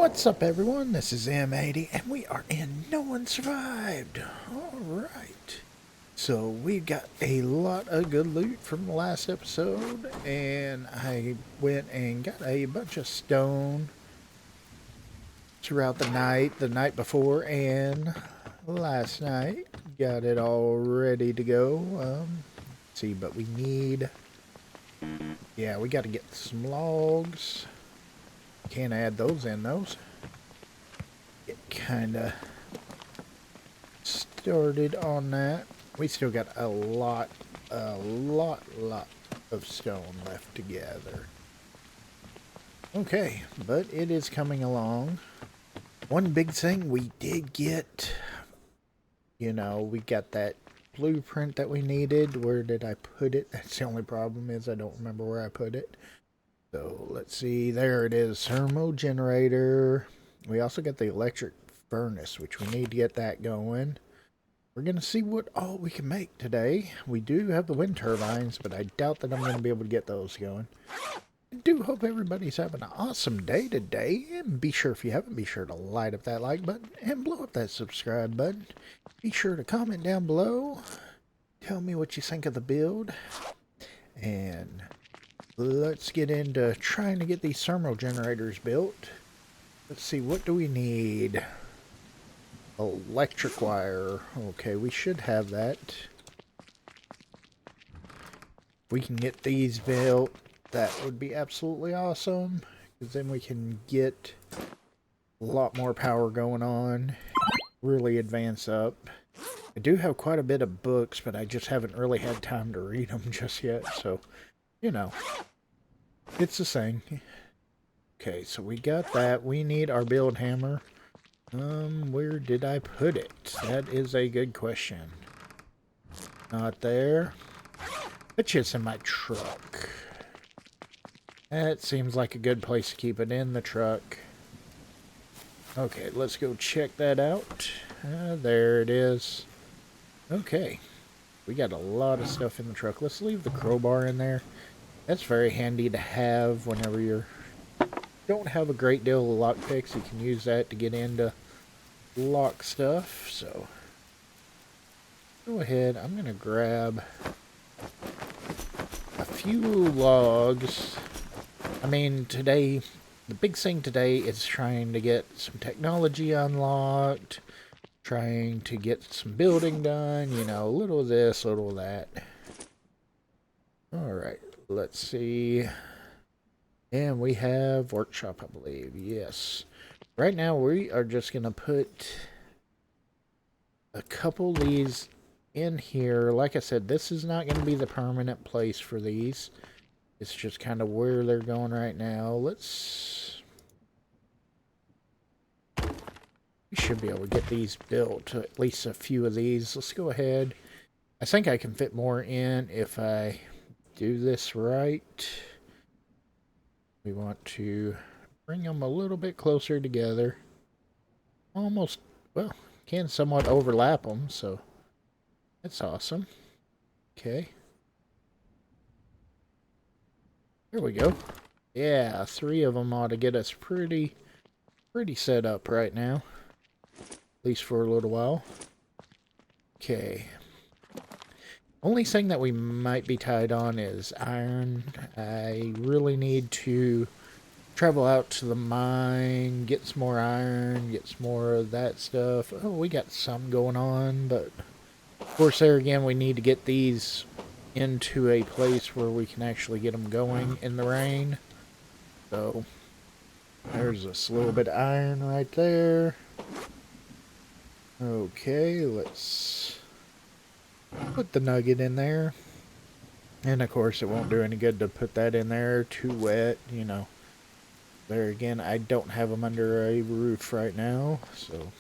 What's up, everyone? This is M80, and we are in No One Survived. Alright. So, we got a lot of good loot from the last episode, and I went and got a bunch of stone throughout the night before, and last night. Got it all ready to go. Let's see, but we need... Yeah, we got to get some logs. Can't add those in, those. Get kind of started on that. We still got a lot of stone left to gather. Okay, but it is coming along. One big thing we did get, we got that blueprint that we needed. Where did I put it? That's the only problem, is I don't remember where I put it. So let's see, there it is, thermo generator. We also got the electric furnace, which we need to get that going. We're going to see what all we can make today. We do have the wind turbines, but I doubt that I'm going to be able to get those going. I do hope everybody's having an awesome day today. And be sure, if you haven't, be sure to light up that like button and blow up that subscribe button. Be sure to comment down below. Tell me what you think of the build. And let's get into trying to get these thermal generators built. Let's see, what do we need? Electric wire. Okay, we should have that. If we can get these built, that would be absolutely awesome. Because then we can get a lot more power going on. Really advance up. I do have quite a bit of books, but I just haven't really had time to read them just yet. So, it's the thing. Okay, so we got that. We need our build hammer. Where did I put it? That is a good question. Not there. It's just in my truck. That seems like a good place to keep it, in the truck. Okay, let's go check that out. There it is. Okay. We got a lot of stuff in the truck. Let's leave the crowbar in there. That's very handy to have whenever you don't have a great deal of lockpicks. You can use that to get into lock stuff. So, go ahead. I'm going to grab a few logs. I mean, today, the big thing today is trying to get some technology unlocked. Trying to get some building done. A little of this, a little of that. Alright. Let's see. And we have workshop, I believe. Yes. Right now, we are just going to put a couple of these in here. Like I said, this is not going to be the permanent place for these. It's just kind of where they're going right now. We should be able to get these built. At least a few of these. Let's go ahead. I think I can fit more in if I do this right. We want to bring them a little bit closer together. Almost, well, can somewhat overlap them, so that's awesome. Okay. There we go. Yeah, 3 of them ought to get us pretty set up right now. At least for a little while. Okay. Only thing that we might be tied on is iron. I really need to travel out to the mine, get some more iron, get some more of that stuff. Oh, we got some going on, but of course there again we need to get these into a place where we can actually get them going in the rain. So there's a little bit of iron right there. Okay, let's put the nugget in there. And of course it won't do any good to put that in there too wet, There again, I don't have them under a roof right now, so.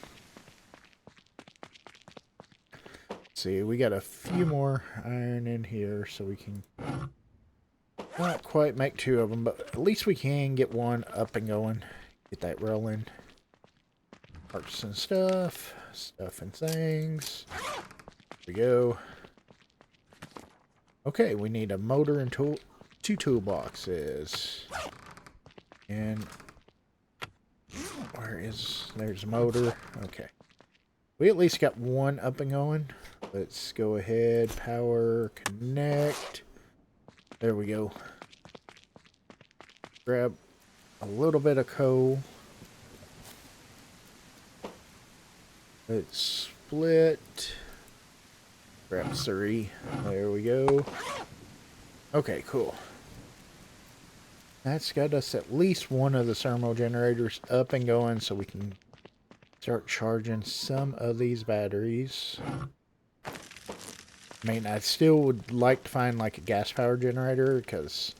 Let's see, we got a few more iron in here, so we can not quite make 2 of them, but at least we can get one up and going. Get that rolling. Parts and stuff and things. There we go. Okay, we need a motor and 2 toolboxes. And Where is... There's a motor. Okay. We at least got one up and going. Let's go ahead. Power. Connect. There we go. Grab a little bit of coal. Let's split. Grab 3. There we go. Okay, cool. That's got us at least one of the thermal generators up and going so we can start charging some of these batteries. I mean, I still would like to find like a gas power generator because,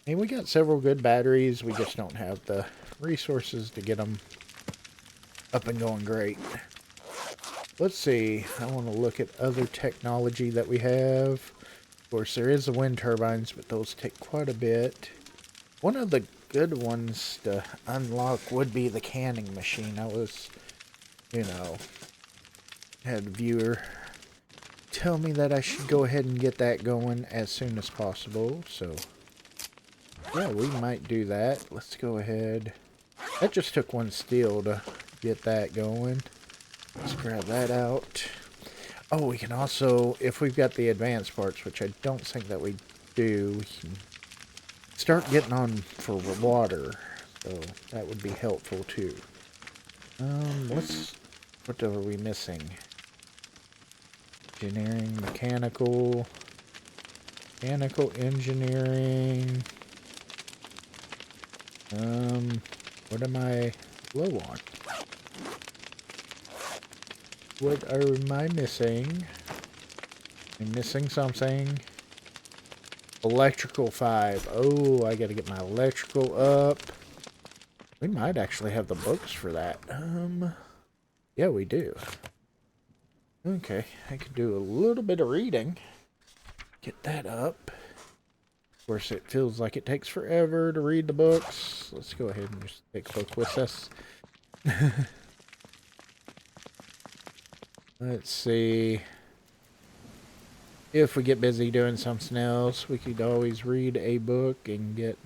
I mean, we got several good batteries. We just don't have the resources to get them up and going great. Let's see. I want to look at other technology that we have. Of course, there is the wind turbines, but those take quite a bit. One of the good ones to unlock would be the canning machine. I was, you know, had a viewer tell me that I should go ahead and get that going as soon as possible. So, yeah, we might do that. Let's go ahead. That just took 1 steel to get that going. Let's grab that out. Oh, we can also, if we've got the advanced parts, which I don't think that we do, we can start getting on for water. So that would be helpful too. What are we missing? Engineering, mechanical engineering. What am I low on? What am I missing? I'm missing something. Electrical 5. Oh, I gotta get my electrical up. We might actually have the books for that. Yeah, we do. Okay, I can do a little bit of reading. Get that up. Of course, it feels like it takes forever to read the books. Let's go ahead and just take a book with us. Let's see. If we get busy doing something else, we could always read a book and get...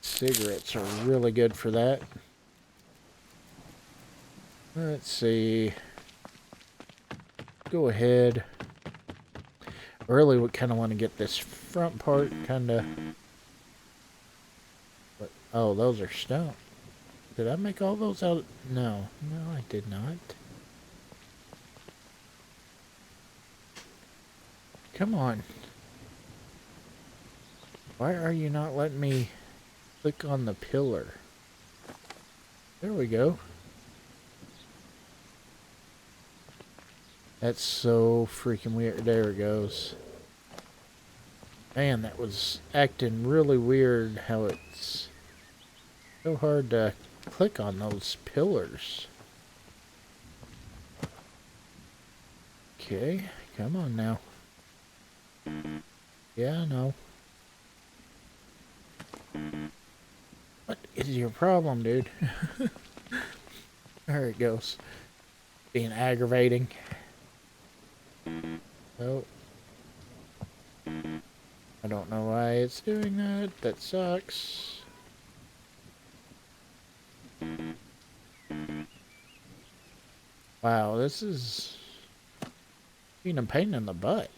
cigarettes are really good for that. Let's see. Go ahead. I really would kind of want to get this front part kind of... Oh, those are stone. Did I make all those out? No. No, I did not. Come on. Why are you not letting me click on the pillar? There we go. That's so freaking weird. There it goes. Man, that was acting really weird how it's so hard to click on those pillars. Okay, come on now. Yeah, I know. What is your problem, dude? There it goes. Being aggravating. Oh. I don't know why it's doing that. That sucks. Wow, this is being a pain in the butt.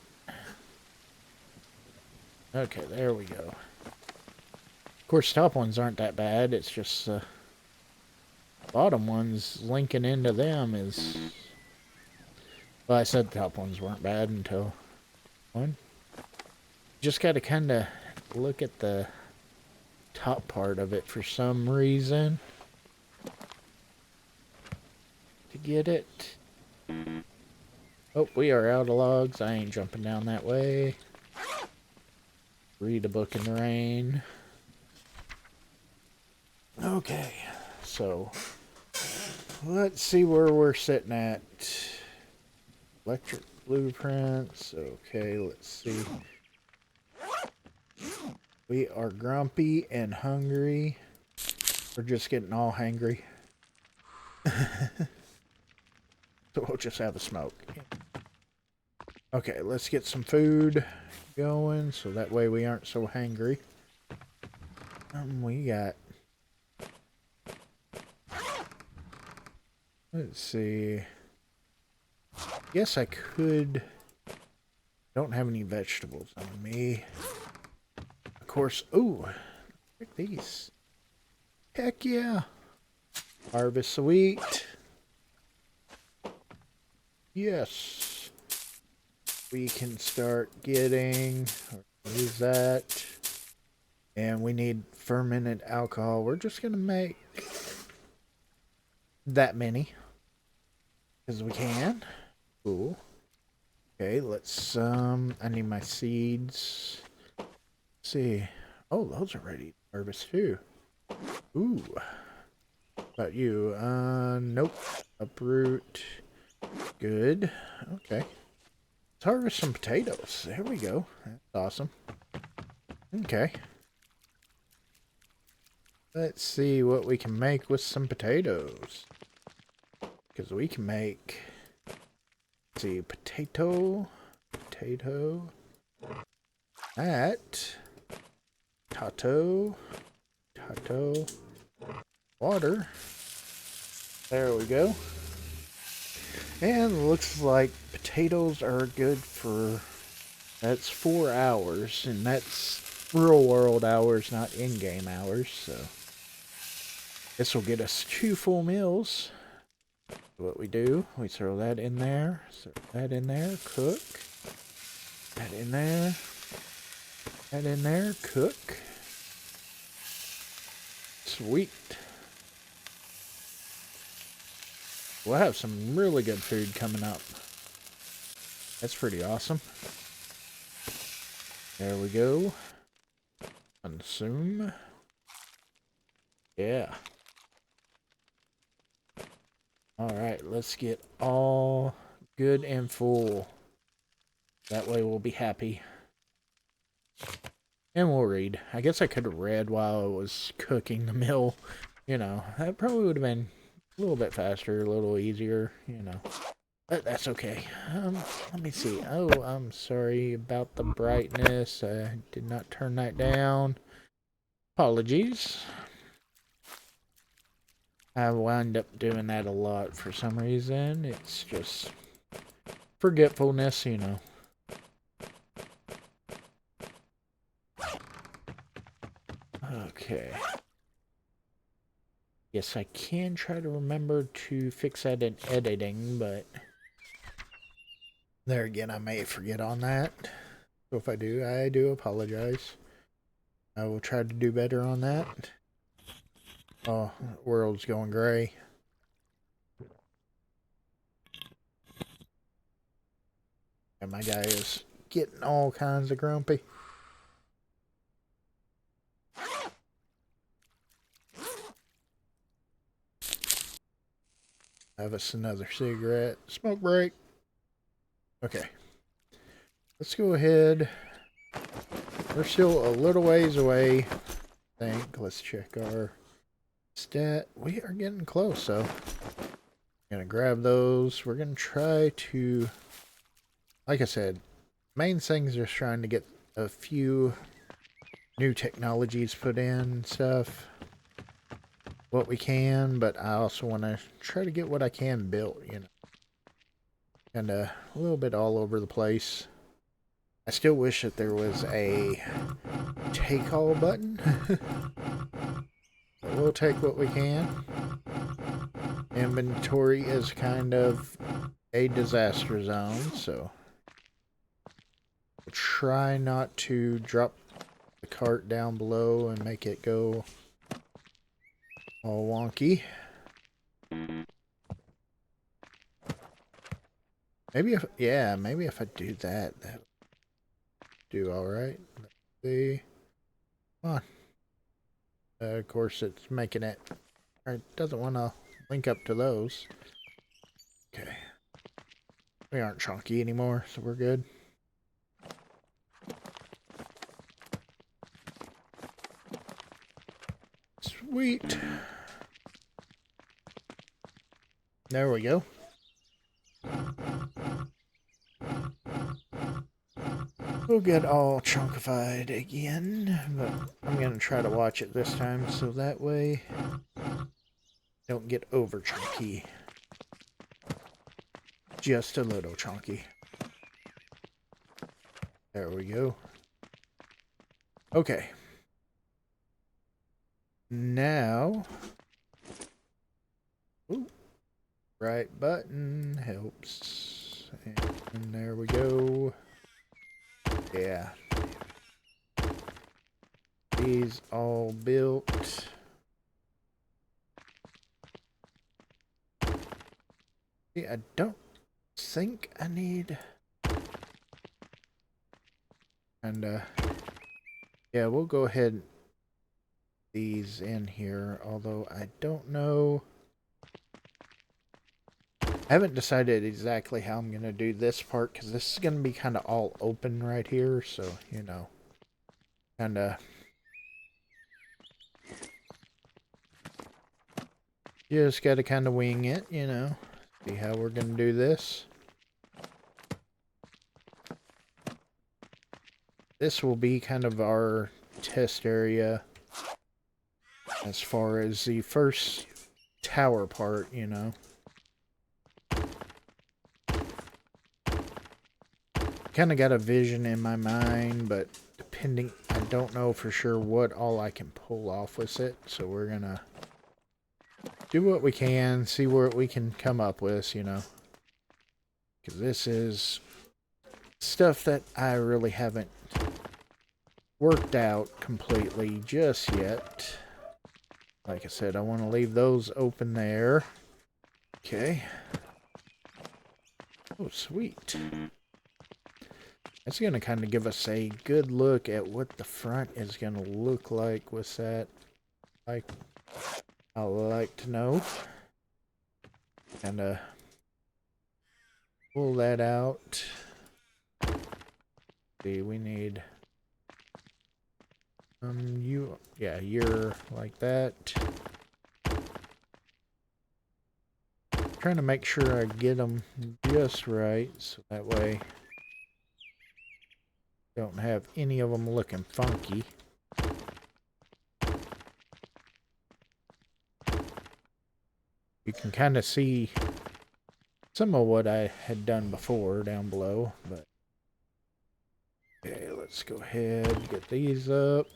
Okay, there we go. Of course, top ones aren't that bad. It's just bottom ones linking into them is... Well, I said the top ones weren't bad until one. Just got to kind of look at the top part of it for some reason to get it. Oh, we are out of logs. I ain't jumping down that way. Read a book in the rain. Okay, so let's see where we're sitting at. Electric blueprints. Okay, let's see. We are grumpy and hungry. We're just getting all hangry. So we'll just have a smoke. Okay, let's get some food going so that way we aren't so hangry. We got Let's see. Yes, I could. Don't have any vegetables on me. Of course. Ooh, look at these. Heck yeah. Harvest the wheat. Yes. We can start getting. Use that. And we need fermented alcohol. We're just going to make that many. Because we can. Cool. Okay, let's, I need my seeds. Let's see. Oh, those are ready to harvest too. Ooh. How about you? Nope. Uproot. Good. Okay. Let's harvest some potatoes. There we go. That's awesome. Okay. Let's see what we can make with some potatoes. Because we can make, let's see, potato, that, tato, water. There we go. And looks like potatoes are good for, that's 4 hours, and that's real world hours, not in-game hours, so this will get us 2 full meals. What we do, we throw that in there, cook, that in there, cook. Sweet. We'll have some really good food coming up. That's pretty awesome. There we go. Consume. Yeah. Alright, let's get all good and full. That way we'll be happy. And we'll read. I guess I could have read while I was cooking the meal. You know, that probably would have been a little bit faster, a little easier, you know. But that's okay. Let me see. Oh, I'm sorry about the brightness. I did not turn that down. Apologies. I wind up doing that a lot for some reason. It's just forgetfulness, you know. Okay. Yes, I can try to remember to fix that in editing, but there again, I may forget on that. So if I do, I do apologize. I will try to do better on that. Oh, the world's going gray. And my guy is getting all kinds of grumpy. Have us another cigarette. Smoke break. Okay. Let's go ahead. We're still a little ways away, I think. Let's check our stat. We are getting close, so gonna grab those. We're gonna try to, like I said, main thing's just trying to get a few new technologies put in and stuff. What we can, but I also want to try to get what I can built, you know. And a little bit all over the place. I still wish that there was a take all button. But we'll take what we can. Inventory is kind of a disaster zone, so we'll try not to drop the cart down below and make it go all wonky. Maybe if, yeah, maybe if I do that, that'll do alright. Let's see. Come on. Of course, it's making it, or it doesn't want to link up to those. Okay. We aren't chunky anymore, so we're good. Sweet. There we go. We'll get all chunkified again, but I'm going to try to watch it this time so that way don't get over chunky. just a little chunky. There we go. Okay. Now, ooh, right button helps. And there we go. Yeah. These all built. See, I don't think I need. And yeah, we'll go ahead and these in here, although I don't know. I haven't decided exactly how I'm going to do this part, because this is going to be kind of all open right here, so, you know, kind of just got to kind of wing it, you know, see how we're going to do this. This will be kind of our test area as far as the first tower part, you know. Kind of got a vision in my mind, but depending, I don't know for sure what all I can pull off with it, so we're going to do what we can, see what we can come up with, you know. Because this is stuff that I really haven't worked out completely just yet. Like I said, I want to leave those open there. Okay. Oh, sweet. That's going to kind of give us a good look at what the front is going to look like with that. I'd like to know. And pull that out. See, we need you're like that. Trying to make sure I get them just right, so that way don't have any of them looking funky. You can kind of see some of what I had done before down below, but okay, let's go ahead and get these up.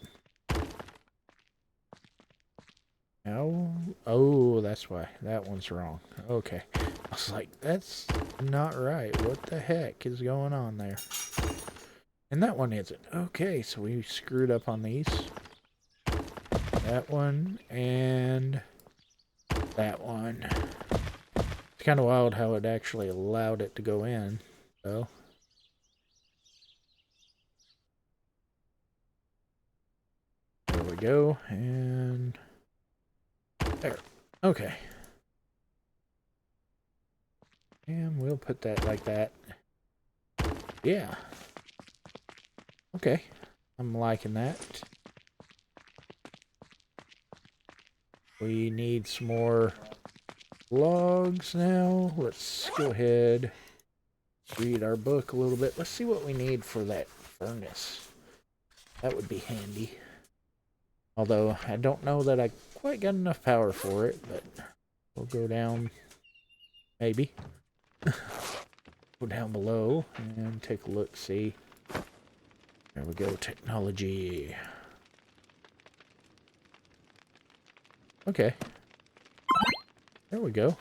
No, oh, that's why that one's wrong. Okay, I was like, that's not right. What the heck is going on there? And that one isn't. Okay, so we screwed up on these. That one and that one. It's kind of wild how it actually allowed it to go in, though. There we go, and there. Okay. And we'll put that like that. Yeah. Okay. I'm liking that. We need some more logs now. Let's go ahead, read our book a little bit. Let's see what we need for that furnace. That would be handy. Although I don't know that I quite got enough power for it, but we'll go down, maybe. Go down below and take a look, see. There we go, technology. Okay. There we go.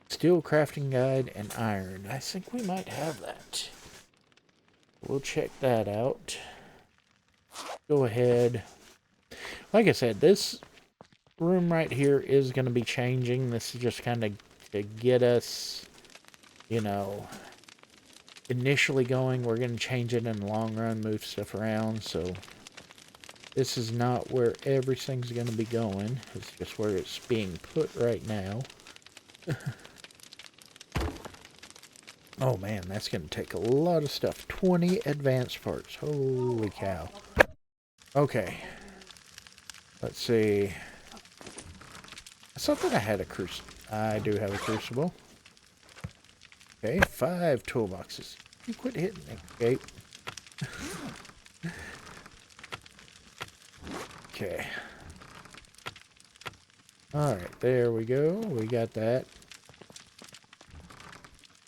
Steel crafting guide and iron. I think we might have that. We'll check that out. Go ahead. Like I said, this room right here is going to be changing. This is just kind of to get us, you know, initially going. We're going to change it in the long run, move stuff around. So this is not where everything's going to be going. It's just where it's being put right now. Oh man, that's going to take a lot of stuff. 20 advanced parts. Holy cow. Okay. Let's see. I thought that I had a crucible. I do have a crucible. Okay, 5 toolboxes. You quit hitting me, okay? Okay. Alright, there we go. We got that.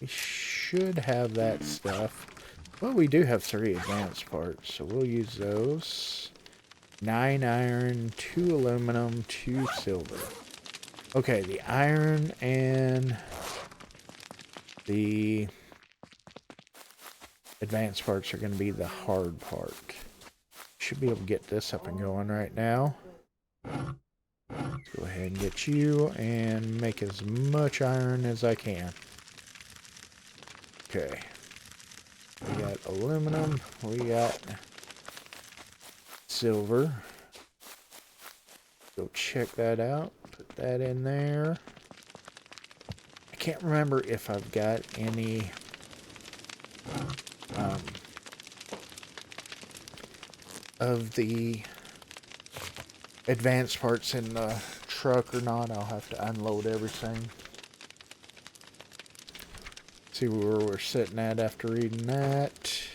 We should have that stuff. Well, we do have 3 advanced parts, so we'll use those. 9 iron, 2 aluminum, 2 silver. Okay, the iron and the advanced parts are going to be the hard part. Should be able to get this up and going right now. Let's go ahead and get you and make as much iron as I can. Okay. We got aluminum. We got silver. Go check that out. Put that in there. I can't remember if I've got any of the advanced parts in the truck or not. I'll have to unload everything. See where we're sitting at after reading that.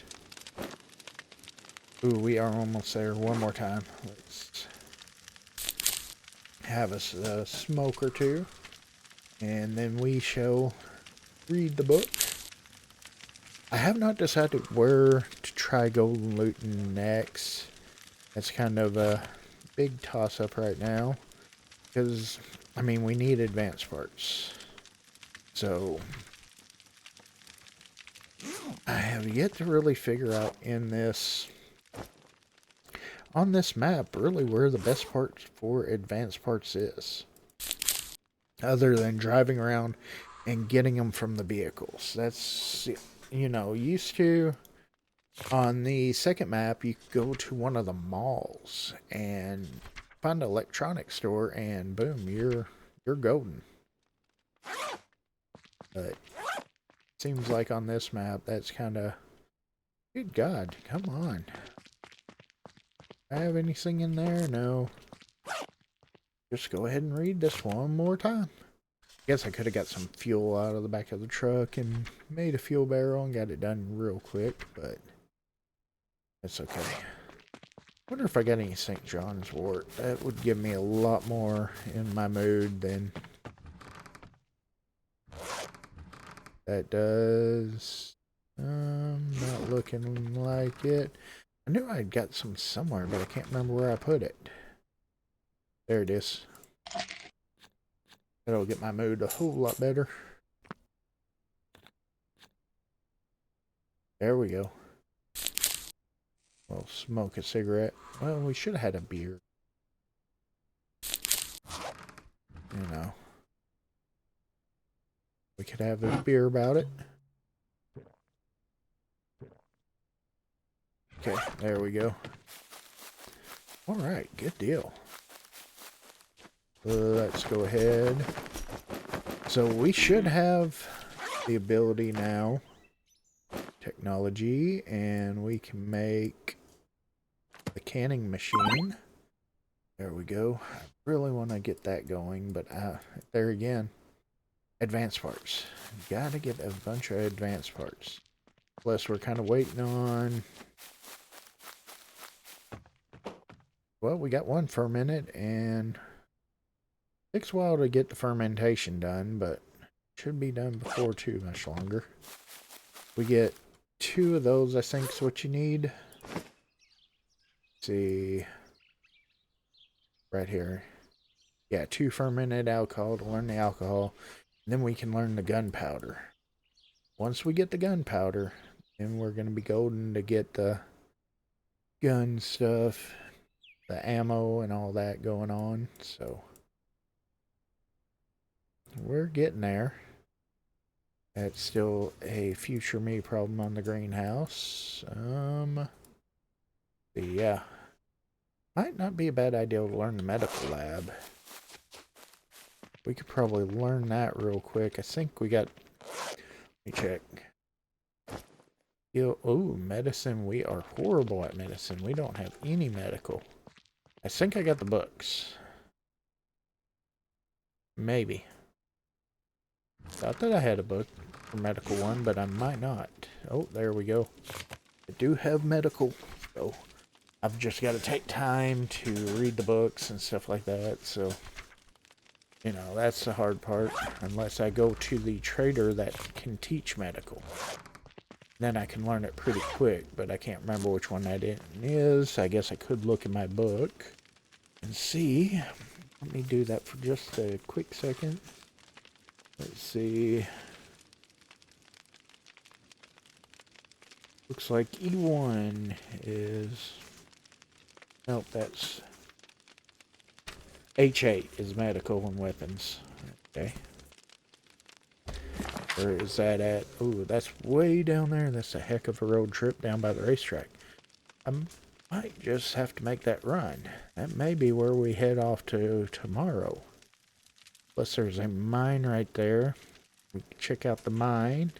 Ooh, we are almost there. One more time. Let's have us a smoke or two. And then we shall read the book. I have not decided where to try golden looting next. That's kind of a big toss-up right now. Because, I mean, we need advanced parts. So, I have yet to really figure out on this map, really where the best part for advanced parts is. Other than driving around and getting them from the vehicles. That's, you know, used to, on the second map, you could go to one of the malls and find an electronics store and boom, you're golden. But seems like on this map, that's kind of, good God, come on. I have anything in there? No. Just go ahead and read this one more time. Guess I could have got some fuel out of the back of the truck and made a fuel barrel and got it done real quick, but that's okay. Wonder if I got any St. John's wort. That would give me a lot more in my mood than that does. Not looking like it. I knew I'd got some somewhere, but I can't remember where I put it. There it is. That'll get my mood a whole lot better. There we go. We'll smoke a cigarette. Well, we should have had a beer. You know. We could have a beer about it. Okay, there we go. Alright, good deal. Let's go ahead. So we should have the ability now, technology, and we can make the canning machine. There we go. I really want to get that going, but there again, advanced parts. Gotta get a bunch of advanced parts. Plus, we're kind of waiting on... Well, we got one fermented, and it takes a while to get the fermentation done, but should be done before too much longer. We get 2 of those, I think is what you need. Let's see. Right here. Yeah, 2 fermented alcohol to learn the alcohol. And then we can learn the gunpowder. Once we get the gunpowder, then we're going to be golden to get the gun stuff, the ammo, and all that going on. So, we're getting there. That's still a future me problem on the greenhouse. Yeah. Might not be a bad idea to learn the medical lab. We could probably learn that real quick. I think we got... Let me check. Oh, medicine. We are horrible at medicine. We don't have any medical. I think I got the books. Maybe. Thought that I had a book for medical one, but I might not. Oh, there we go. I do have medical, so I've just got to take time to read the books and stuff like that, so You know, that's the hard part. Unless I go to the trader that can teach medical. Then I can learn it pretty quick, but I can't remember which one that is. I guess I could look in my book and see. Let me do that for just a quick second. Let's see. Looks like E1 is... Nope, that's... H8 is medical and weapons. Okay. Where is that at? Ooh, that's way down there. That's a heck of a road trip down by the racetrack. I might just have to make that run. That may be where we head off to tomorrow. Plus there's a mine right there. We can check out the mine.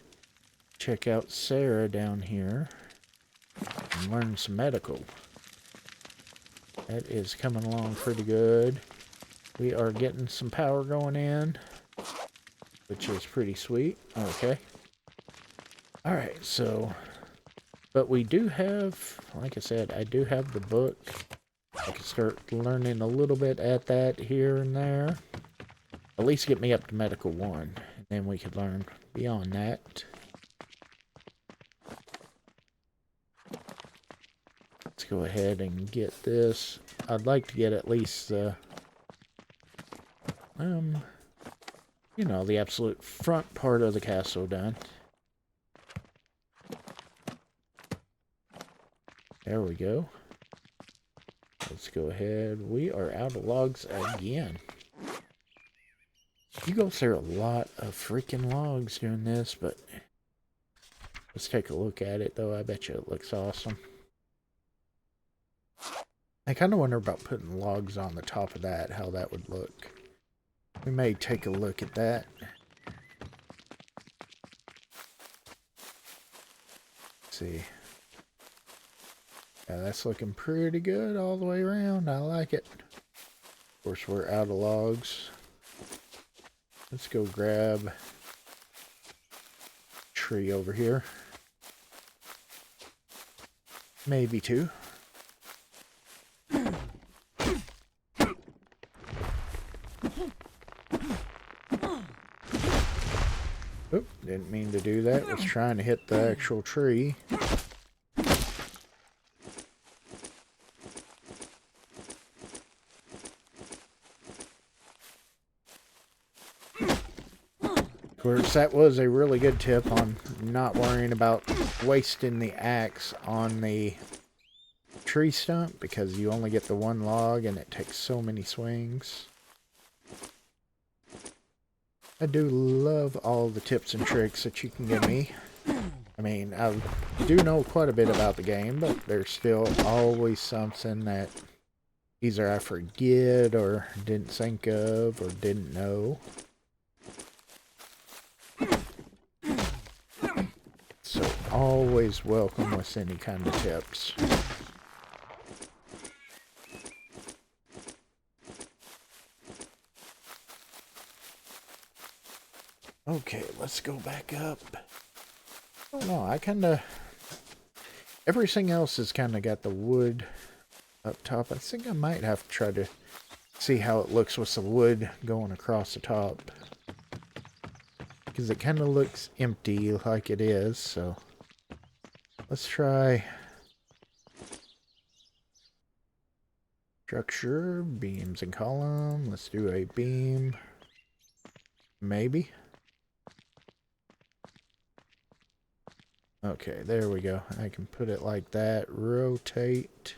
Check out Sarah down here. And learn some medical. That is coming along pretty good. We are getting some power going in, which is pretty sweet. Okay. Alright, so... But we do have, like I said, I do have the book. I can start learning a little bit at that here and there. At least get me up to Medical 1. And then we could learn beyond that. Let's go ahead and get this. I'd like to get at least the... you know, the absolute front part of the castle done. There we go. Let's go ahead. We are out of logs again. You go through a lot of freaking logs doing this, but let's take a look at it, though. I bet you it looks awesome. I kind of wonder about putting logs on the top of that, how that would look. We may take a look at that. Let's see. Yeah, that's looking pretty good all the way around. I like it. Of course, we're out of logs. Let's go grab a tree over here. Maybe two. Oop, didn't mean to do that. Was trying to hit the actual tree. Of course, that was a really good tip on not worrying about wasting the axe on the tree stump, because you only get the one log and it takes so many swings. I do love all the tips and tricks that you can give me. I mean, I do know quite a bit about the game, but there's still always something that either I forget or didn't think of or didn't know. So always welcome with any kind of tips. Okay, let's go back up. I don't know, I kind of... Everything else has kind of got the wood up top. I think I might have to try to see how it looks with the wood going across the top. Because it kind of looks empty like it is, so... Let's try... Structure, beams and column. Let's do a beam. Maybe. Okay, there we go. I can put it like that. Rotate.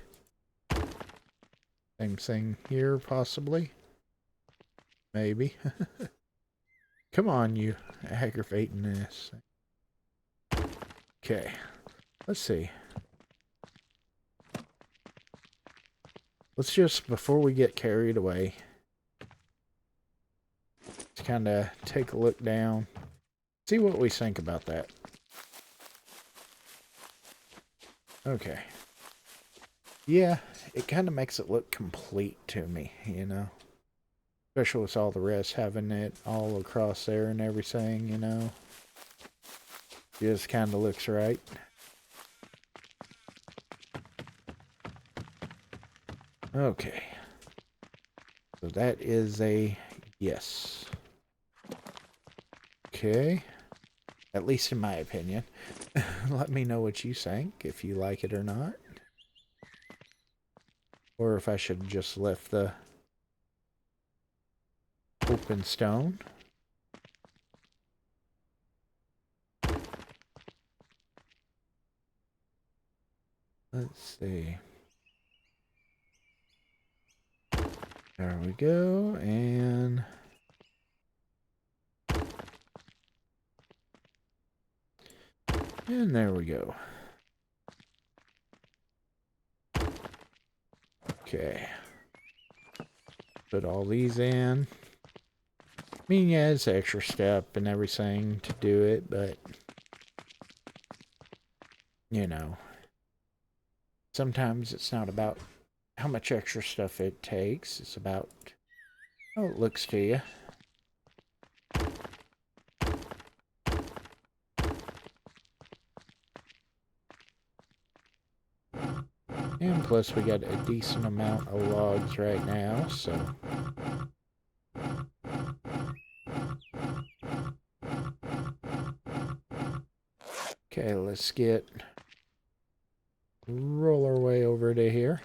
Same thing here, possibly. Maybe. Come on, you aggravating this. Okay. Let's see. Let's just, before we get carried away, let's kind of take a look down. See what we think about that. Okay. Yeah, it kind of makes it look complete to me, you know. Especially with all the rest having it all across there and everything, you know. Just kind of looks right. Okay. So that is a Yes. Okay. At least in my opinion. Let me know what you think, if you like it or not. Or if I should just left the open stone. Let's see. There we go, and there we go. Okay. Put all these in. I mean, yeah, it's an extra step and everything to do it, but you know, sometimes it's not about how much extra stuff it takes. It's about how it looks to you. And plus we got a decent amount of logs right now, so. Okay, let's roll our way over to here.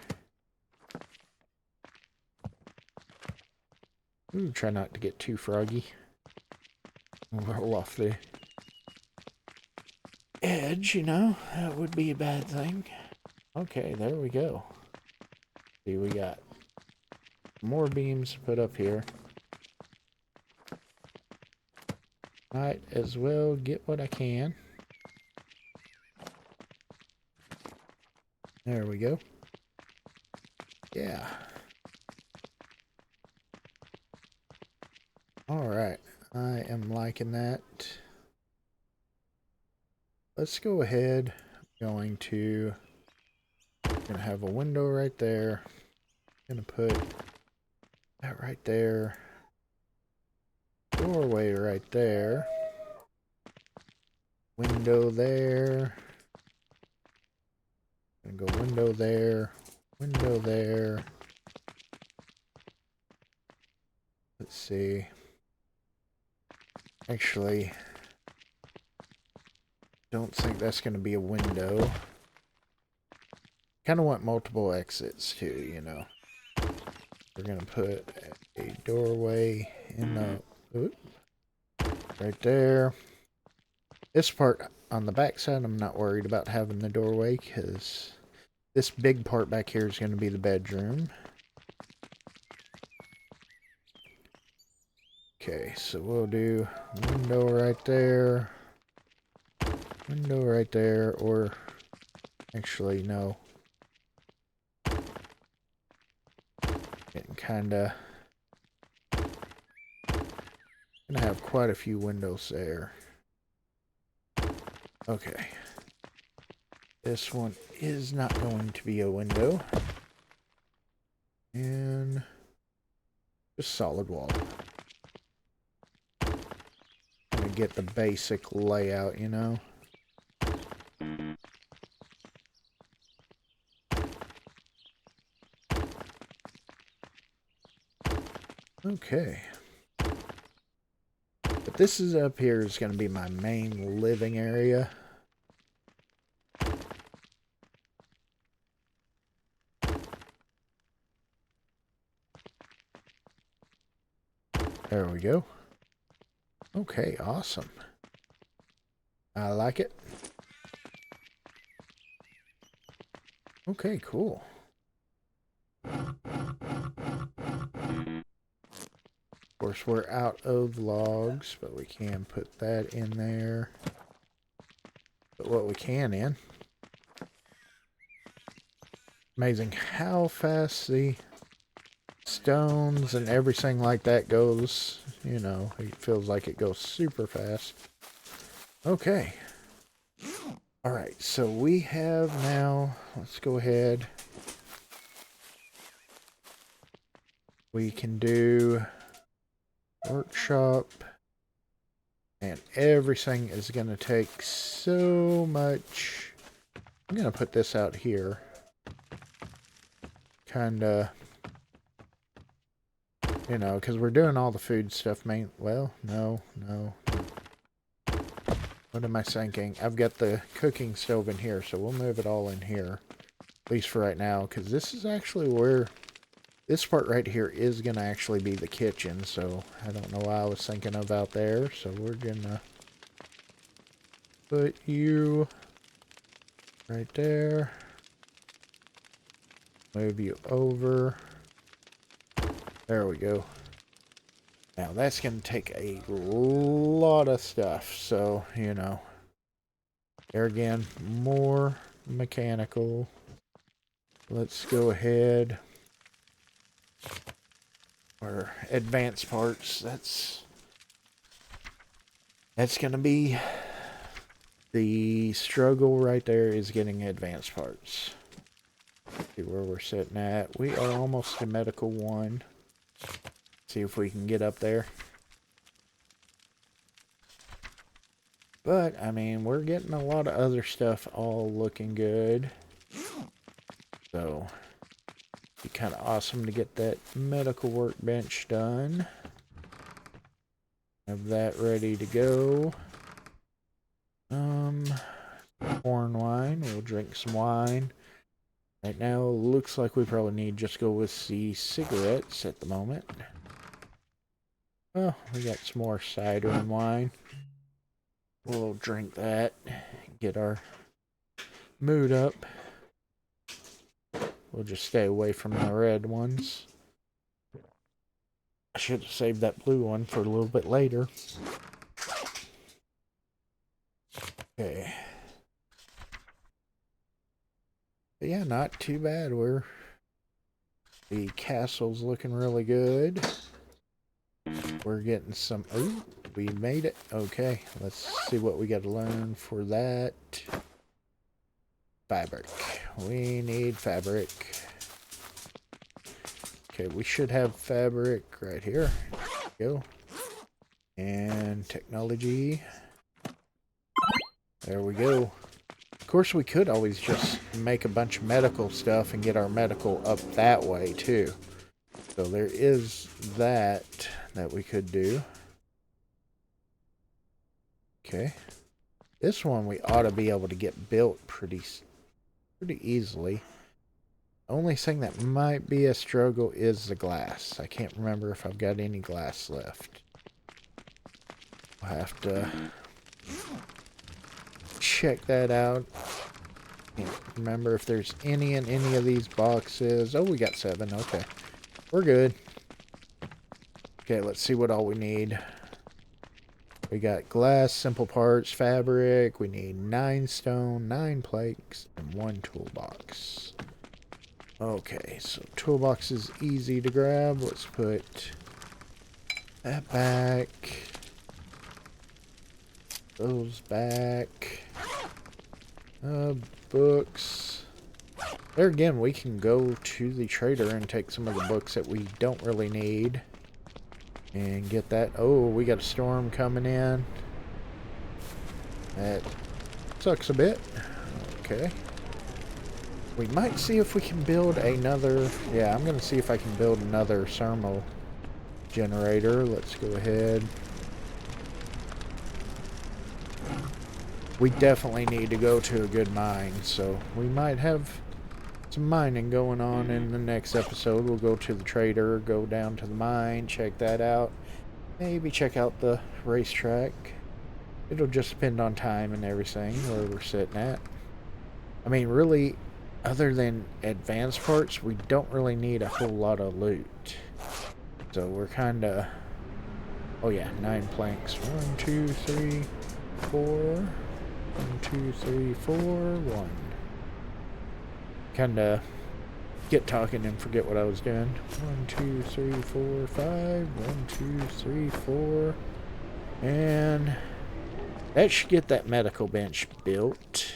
Ooh, try not to get too froggy. Roll off the edge, you know, that would be a bad thing. Okay, there we go. See, we got more beams put up here. Might as well get what I can. There we go. Yeah. Alright, I am liking that. Let's go ahead. I'm gonna have a window right there. Gonna put that right there. Doorway right there. Window there. Gonna go window there. Window there. Let's see. Actually, don't think that's gonna be a window. Kind of want multiple exits too, you know. We're gonna put a doorway in the right there. This part on the back side, I'm not worried about having the doorway because this big part back here is going to be the bedroom. Okay, so we'll do window right there, window right there, or actually no. Getting kinda gonna have quite a few windows there. Okay. This one is not going to be a window. And just solid wall. Gonna get the basic layout, you know. Okay. But this is up here is going to be my main living area. There we go. Okay, awesome. I like it. Okay, cool. Of course, we're out of logs, but we can put that in there. Put what we can in. Amazing how fast the stones and everything like that goes. You know, it feels like it goes super fast. Okay. Alright, so we have now, let's go ahead. We can do workshop. And everything is going to take so much. I'm going to put this out here. Kinda You know, because we're doing all the food stuff well, no. What am I thinking? I've got the cooking stove in here, so we'll move it all in here. At least for right now, because this is actually where... This part right here is going to actually be the kitchen, so I don't know why I was thinking about there. So we're going to put you right there. Move you over. There we go. Now that's going to take a lot of stuff, so, you know. There again, more mechanical. Let's go ahead. Or advanced parts. That's going to be the struggle right there, is getting advanced parts. See where we're sitting at. We are almost to medical 1. See if we can get up there. But, I mean, we're getting a lot of other stuff all looking good. So, it'd be kind of awesome to get that medical workbench done. Have that ready to go. Corn wine. We'll drink some wine. Right now, looks like we probably need to just go with the cigarettes at the moment. Oh, we got some more cider and wine. We'll drink that. Get our mood up. We'll just stay away from the red ones. I should have saved that blue one for a little bit later. Okay. But yeah, not too bad. The castle's looking really good. We're getting some... Oh, we made it. Okay, let's see what we got to learn for that. Fabric. We need fabric. Okay, we should have fabric right here. There we go. And technology. There we go. Of course, we could always just make a bunch of medical stuff and get our medical up that way, too. So there is that we could do. Okay. This one we ought to be able to get built pretty easily. Only thing that might be a struggle is the glass. I can't remember if I've got any glass left. I'll have to check that out. Can't remember if there's any in any of these boxes. Oh, we got 7. Okay. We're good. Okay, let's see what all we need. We got glass, simple parts, fabric. We need 9 stone, 9 planks, and 1 toolbox. Okay, so toolbox is easy to grab. Let's put that back. Those back. Books. There again, we can go to the trader and take some of the books that we don't really need. And get that. Oh, we got a storm coming in. That sucks a bit. Okay. We might see if we can build another... Yeah, I'm going to see if I can build another thermal generator. Let's go ahead. We definitely need to go to a good mine, so we might have some mining going on in the next episode. We'll go to the trader, go down to the mine, check that out. Maybe check out the racetrack. It'll just depend on time and everything, where we're sitting at. I mean, really, other than advanced parts, we don't really need a whole lot of loot. So we're kind of... Oh yeah, 9 planks. 1, 2, 3, 4. 1, 2, 3, 4, 1. Kind of get talking and forget what I was doing. 1, 2, 3, 4, 5. 1, 2, 3, 4. And that should get that medical bench built.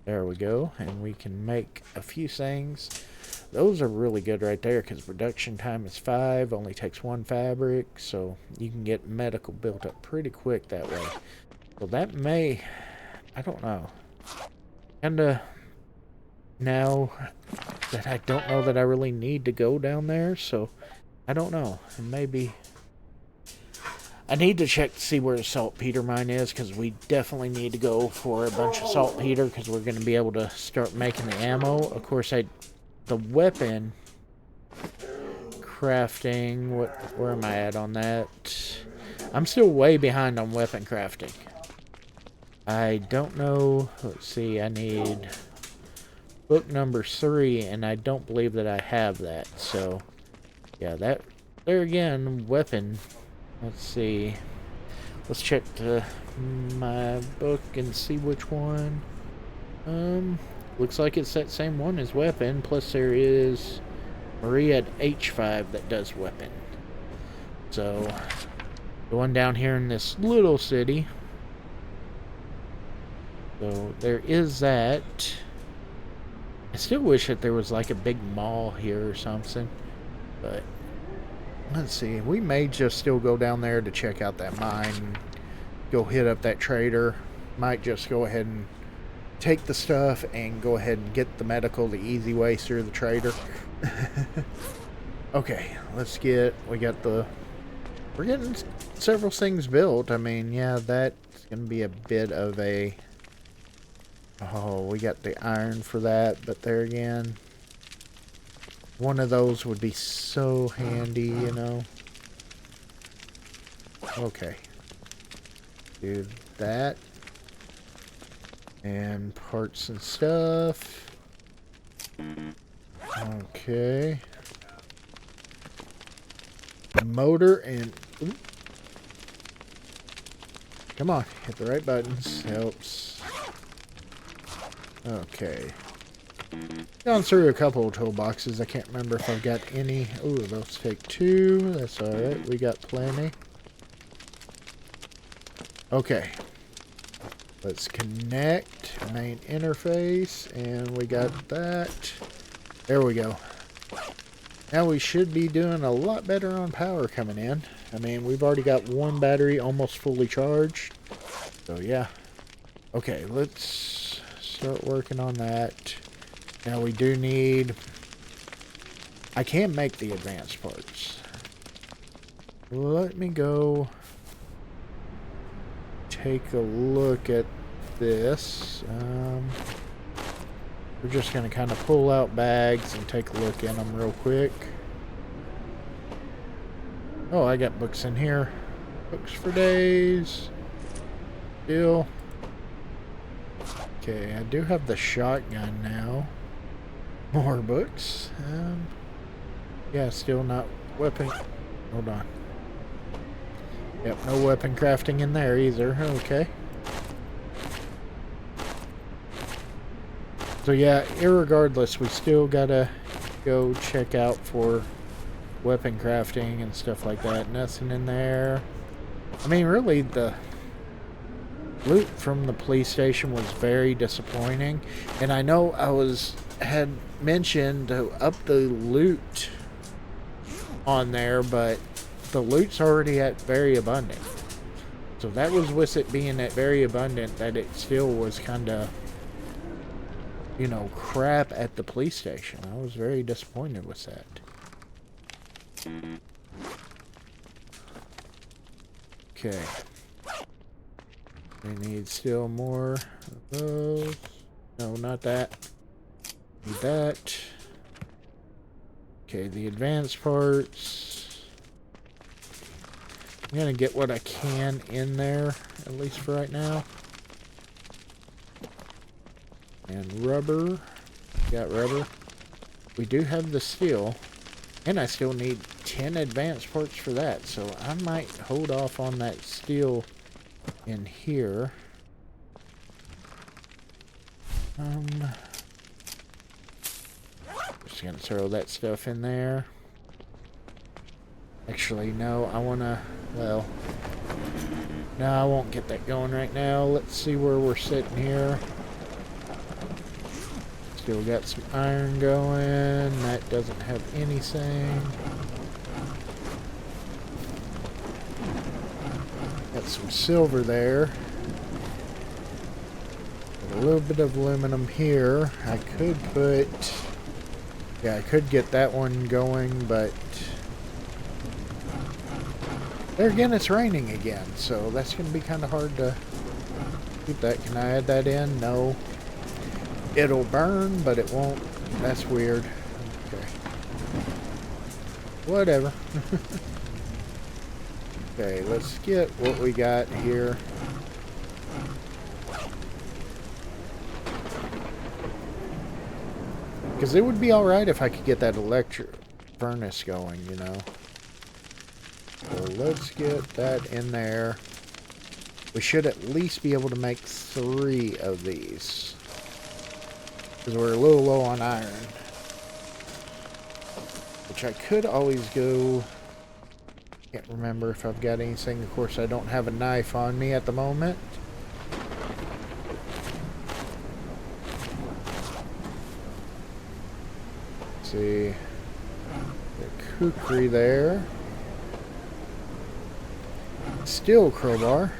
There we go. And we can make a few things. Those are really good right there because production time is 5. Only takes 1 fabric. So you can get medical built up pretty quick that way. So that may... I don't know. Kinda... Now, that I don't know that I really need to go down there, so I don't know. And maybe I need to check to see where the saltpeter mine is, because we definitely need to go for a bunch of saltpeter, because we're going to be able to start making the ammo. Of course, the weapon crafting, where am I at on that? I'm still way behind on weapon crafting. I don't know. Let's see, I need book number 3, and I don't believe that I have that. So, yeah, there again, weapon. Let's see. Let's check my book and see which one. Looks like it's that same one as weapon, plus there is Maria at H5 that does weapon. So, the one down here in this little city. So, there is that. I still wish that there was like a big mall here or something. But, let's see. We may just still go down there to check out that mine. Go hit up that trader. Might just go ahead and take the stuff and go ahead and get the medical the easy way through the trader. Okay, we're getting several things built. I mean, yeah, that's gonna be a bit of a, oh, we got the iron for that, but there again, one of those would be so handy, you know. Okay, do that. And parts and stuff. Okay. Motor and... Ooh. Come on, hit the right buttons. Helps. Okay. Gone through a couple of toolboxes. I can't remember if I've got any. Ooh, those take 2. That's alright. We got plenty. Okay. Let's connect main interface, and we got that. There we go. Now we should be doing a lot better on power coming in. I mean, we've already got one battery almost fully charged. So yeah. Okay, let's start working on that. Now we do need... I can make the advanced parts. Let me go take a look at this. We're just going to kind of pull out bags and take a look in them real quick. Oh, I got books in here. Books for days. Still. Okay, I do have the shotgun now. More books. Yeah, still not weapon. Hold on. Yep, no weapon crafting in there either. Okay. So yeah, irregardless, we still gotta go check out for weapon crafting and stuff like that. Nothing in there. I mean, really, the loot from the police station was very disappointing. And I know had mentioned to up the loot on there, but the loot's already at very abundant. So that was with it being at very abundant that it still was kind of, you know, crap at the police station. I was very disappointed with that. Okay. We need still more of those. No, not that. Need that. Okay, the advanced parts. I'm gonna get what I can in there, at least for right now. And rubber. Got rubber. We do have the steel. And I still need 10 advanced parts for that. So I might hold off on that steel in here. Just gonna throw that stuff in there. Actually, no, I wanna, well, no, I won't get that going right now. Let's see where we're sitting here. Still got some iron going. That doesn't have anything. Got some silver there. Got a little bit of aluminum here. I could put Yeah, I could get that one going, but there again, it's raining again, so that's going to be kind of hard to keep that. Can I add that in? No. It'll burn, but it won't. That's weird. Okay. Whatever. Okay, let's get what we got here. Because it would be alright if I could get that electric furnace going, you know. So let's get that in there. We should at least be able to make 3 of these. Because we're a little low on iron. Which I could always go... Can't remember if I've got anything. Of course, I don't have a knife on me at the moment. Let's see. The kukri there. Steel crowbar.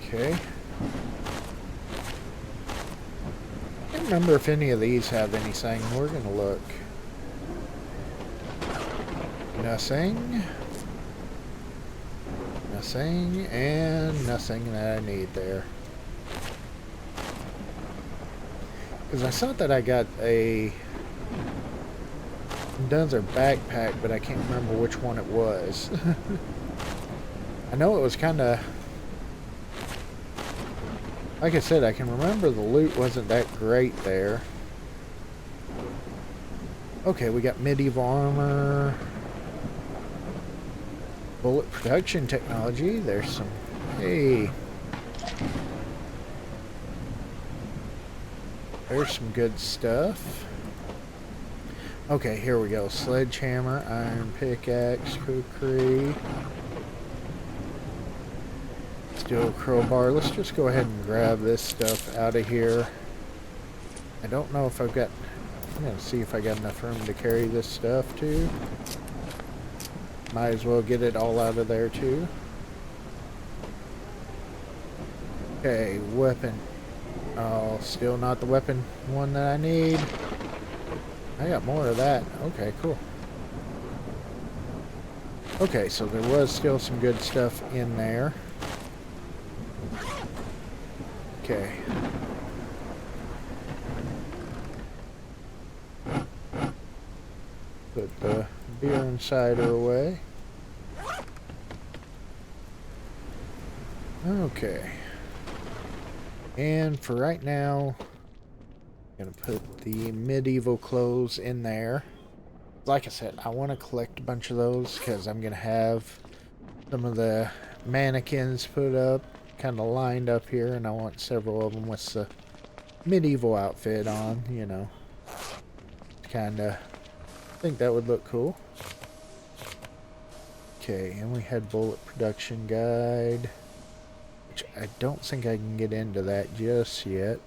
Okay. I can't remember if any of these have anything. We're gonna look. Nothing. Nothing. And nothing that I need there. Because I thought that I got another backpack, but I can't remember which one it was. I know it was kind of... Like I said, I can remember the loot wasn't that great there. Okay, we got medieval armor. Bullet production technology. There's some... Hey. There's some good stuff. Okay, here we go. Sledgehammer, iron pickaxe, kukri. Steel crowbar. Let's just go ahead and grab this stuff out of here. I don't know if I've got... I'm going to see if I got enough room to carry this stuff too. Might as well get it all out of there too. Okay, weapon. Oh, still not the weapon one that I need. I got more of that. Okay, cool. Okay, so there was still some good stuff in there. Okay. Put the beer and cider away. Okay. And for right now, I'm going to put the medieval clothes in there. Like I said, I want to collect a bunch of those because I'm going to have some of the mannequins put up, kind of lined up here, and I want several of them with the medieval outfit on, you know. Kind of think that would look cool. Okay, and we had bullet production guide, which I don't think I can get into that just yet.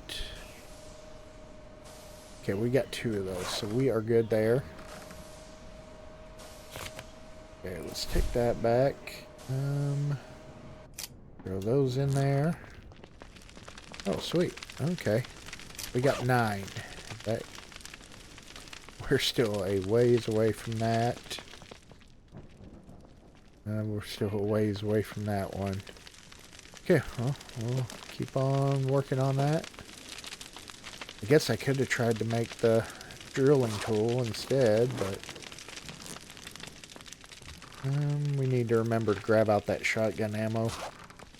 Okay, we got 2 of those, so we are good there. Okay, let's take that back. Throw those in there. Oh, sweet. Okay. We got 9. That, we're still a ways away from that. We're still a ways away from that one. Okay, well, we'll keep on working on that. I guess I could have tried to make the drilling tool instead, but... we need to remember to grab out that shotgun ammo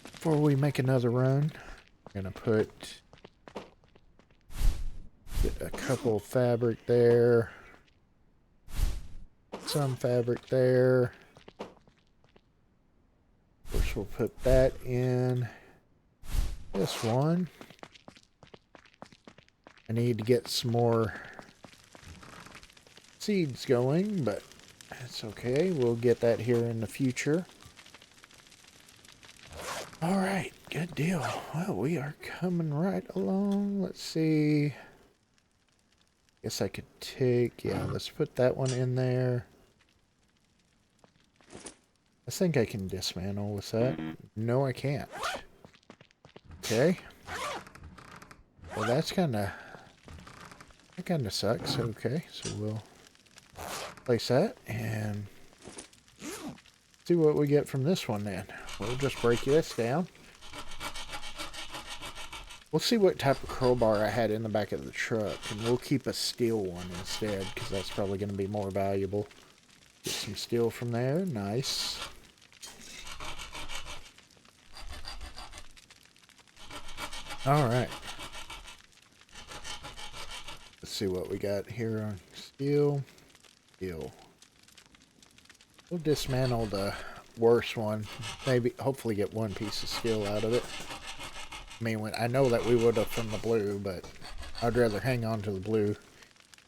before we make another run. I'm gonna get a couple of fabric there. Some fabric there. Of course, we'll put that in this one. I need to get some more seeds going, but that's okay. We'll get that here in the future. Alright, good deal. Well, we are coming right along. Let's see. Guess I could take... Yeah, let's put that one in there. I think I can dismantle with that. No, I can't. Okay. well, that kind of sucks. Okay, so we'll place that and see what we get from this one then. We'll just break this down. We'll see what type of crowbar I had in the back of the truck, and we'll keep a steel one instead, because that's probably going to be more valuable. Get some steel from there. Nice. Alright. Let's see what we got here on steel. Steel. We'll dismantle the worst one. Maybe, hopefully get one piece of steel out of it. I mean, I know that we would have from the blue, but I'd rather hang on to the blue in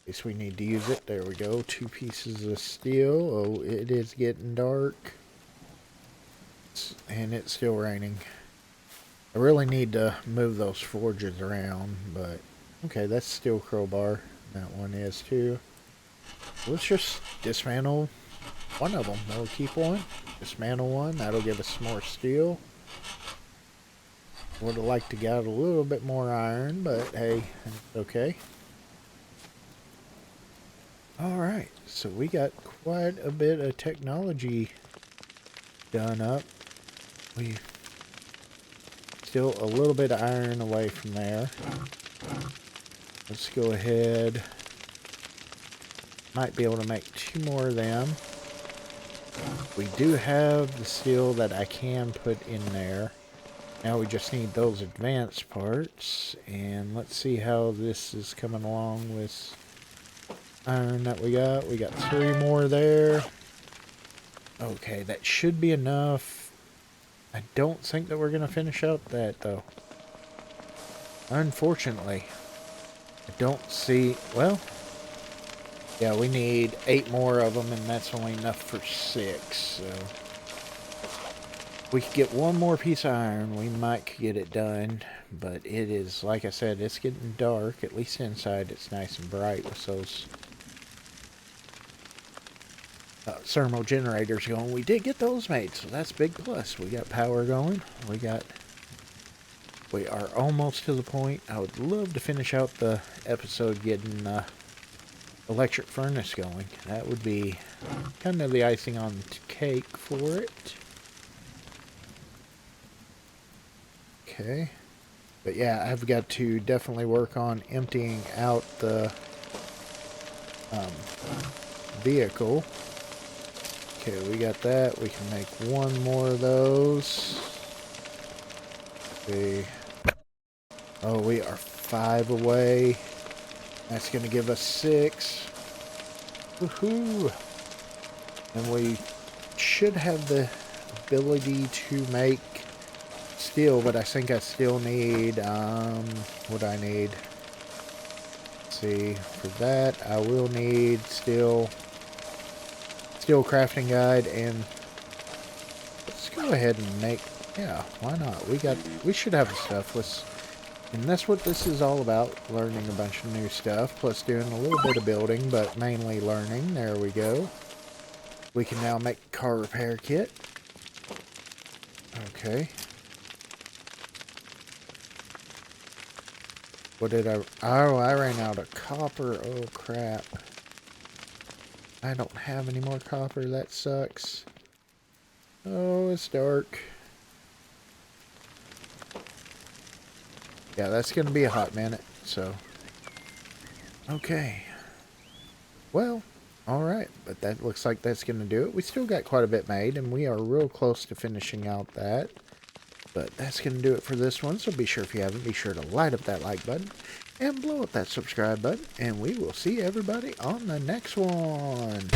case we need to use it. There we go. 2 pieces of steel. Oh, it is getting dark. And it's still raining. I really need to move those forges around, but okay, that's steel crowbar. That one is too. Let's just dismantle one of them. We'll keep one. Dismantle one. That'll give us more steel. Would have liked to get a little bit more iron, but hey, okay. Alright, so we got quite a bit of technology done up. We still a little bit of iron away from there. Let's go ahead. Might be able to make 2 more of them. We do have the steel that I can put in there. Now we just need those advanced parts, and let's see how this is coming along with iron that we got. We got 3 more there. Okay, that should be enough. I don't think that we're going to finish out that, though. Unfortunately. I don't see... Well, yeah, we need 8 more of them, and that's only enough for 6, so... We could get 1 more piece of iron, we might get it done, but it is, like I said, it's getting dark. At least inside it's nice and bright with those thermal generators going. We did get those made, so that's a big plus. We got power going. We are almost to the point. I would love to finish out the episode getting electric furnace going. That would be kind of the icing on the cake for it. Okay, but yeah, I've got to definitely work on emptying out the vehicle. Okay, we got that. We can make 1 more of those. Okay. Oh, we are 5 away. That's going to give us 6. Woohoo! And we should have the ability to make steel, but I think I still need, what I need. Let's see, for that, I will need steel crafting guide, and let's go ahead and make, yeah, why not? We should have the stuff. And that's what this is all about, learning a bunch of new stuff, plus doing a little bit of building, but mainly learning. There we go. We can now make a car repair kit. Okay. What did I... Oh, I ran out of copper. Oh, crap. I don't have any more copper. That sucks. Oh, it's dark. Yeah, that's going to be a hot minute, so... Okay. Well, alright. But that looks like that's going to do it. We still got quite a bit made, and we are real close to finishing out that. But that's going to do it for this one, so be sure if you haven't, be sure to light up that like button and blow up that subscribe button, and we will see everybody on the next one.